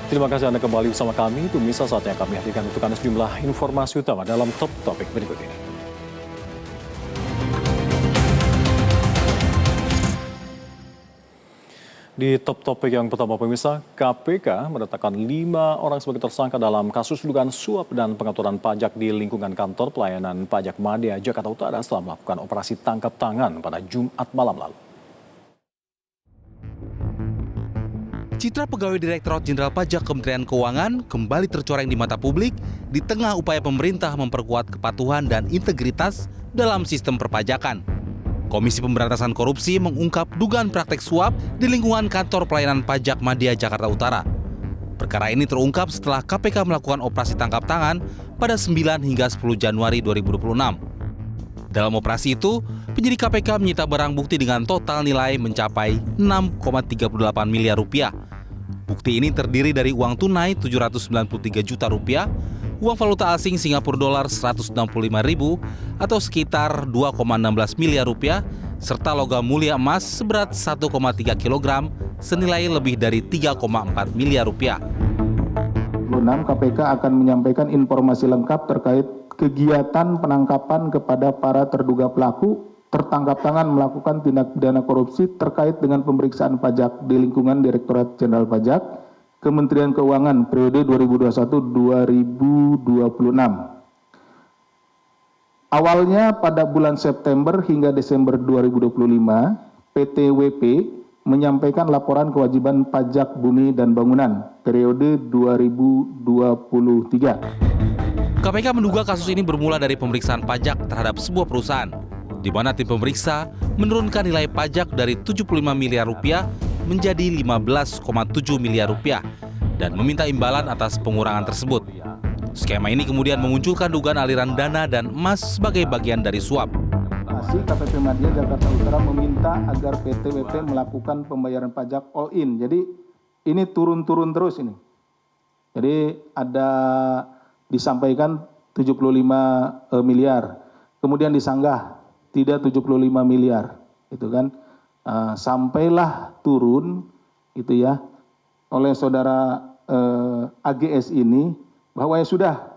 Terima kasih Anda kembali bersama kami. Pemirsa, saatnya kami hadirkan untuk Anda sejumlah informasi utama dalam top topik berikut ini. Di top topik yang pertama, pemirsa, KPK menetapkan 5 orang sebagai tersangka dalam kasus dugaan suap dan pengaturan pajak di lingkungan kantor pelayanan pajak Madya, Jakarta Utara setelah melakukan operasi tangkap tangan pada Jumat malam lalu. Citra pegawai Direktorat Jenderal Pajak Kementerian Keuangan kembali tercoreng di mata publik di tengah upaya pemerintah memperkuat kepatuhan dan integritas dalam sistem perpajakan. Komisi Pemberantasan Korupsi mengungkap dugaan praktek suap di lingkungan kantor pelayanan pajak Madya, Jakarta Utara. Perkara ini terungkap setelah KPK melakukan operasi tangkap tangan pada 9 hingga 10 Januari 2026. Dalam operasi itu, penyidik KPK menyita barang bukti dengan total nilai mencapai 6,38 miliar rupiah. Bukti ini terdiri dari uang tunai 793 juta rupiah, uang valuta asing Singapura dolar 165 ribu atau sekitar 2,16 miliar rupiah, serta logam mulia emas seberat 1,3 kilogram senilai lebih dari 3,4 miliar rupiah. KPK akan menyampaikan informasi lengkap terkait kegiatan penangkapan kepada para terduga pelaku tertangkap tangan melakukan tindak pidana korupsi terkait dengan pemeriksaan pajak di lingkungan Direktorat Jenderal Pajak Kementerian Keuangan periode 2021-2026. Awalnya pada bulan September hingga Desember 2025, PTWP menyampaikan laporan kewajiban pajak bumi dan bangunan periode 2023. KPK menduga kasus ini bermula dari pemeriksaan pajak terhadap sebuah perusahaan, di mana tim pemeriksa menurunkan nilai pajak dari 75 miliar rupiah menjadi 15,7 miliar rupiah dan meminta imbalan atas pengurangan tersebut. Skema ini kemudian memunculkan dugaan aliran dana dan emas sebagai bagian dari suap. KPP Madya Jakarta Utara meminta agar PTWP melakukan pembayaran pajak all in. Jadi ini turun-turun terus ini. Jadi ada disampaikan 75 miliar, kemudian disanggah tidak 75 miliar, itu kan, sampailah turun, itu ya, oleh saudara AGS ini bahwa ya sudah,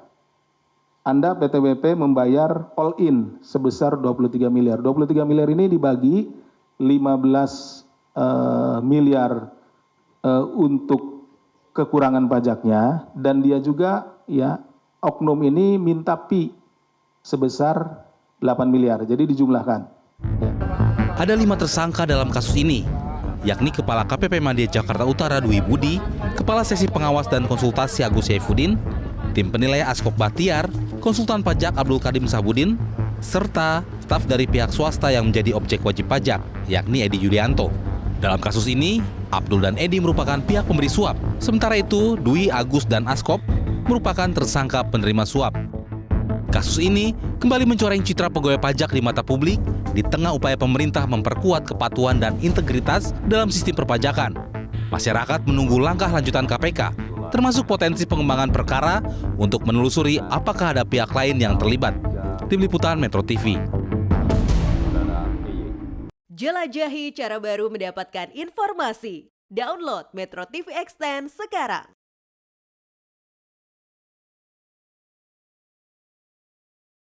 Anda PTWP membayar all in sebesar 23 miliar. 23 miliar ini dibagi 15 miliar untuk kekurangan pajaknya, dan dia juga ya oknum ini minta pi sebesar 8 miliar, jadi dijumlahkan. Ya. Ada 5 tersangka dalam kasus ini, yakni Kepala KPP Madya Jakarta Utara Dwi Budi, Kepala Seksi Pengawas dan Konsultasi Agus Saifuddin, tim penilai Askok Bahtiar, konsultan pajak Abdul Kadim Sabudin, serta staf dari pihak swasta yang menjadi objek wajib pajak, yakni Edi Yulianto. Dalam kasus ini, Abdul dan Edi merupakan pihak pemberi suap, sementara itu Dwi, Agus, dan Askop merupakan tersangka penerima suap. Kasus ini kembali mencoreng citra pegawai pajak di mata publik di tengah upaya pemerintah memperkuat kepatuhan dan integritas dalam sistem perpajakan. Masyarakat menunggu langkah lanjutan KPK, termasuk potensi pengembangan perkara untuk menelusuri apakah ada pihak lain yang terlibat. Tim Liputan Metro TV. Jelajahi cara baru mendapatkan informasi. Download Metro TV Extend sekarang.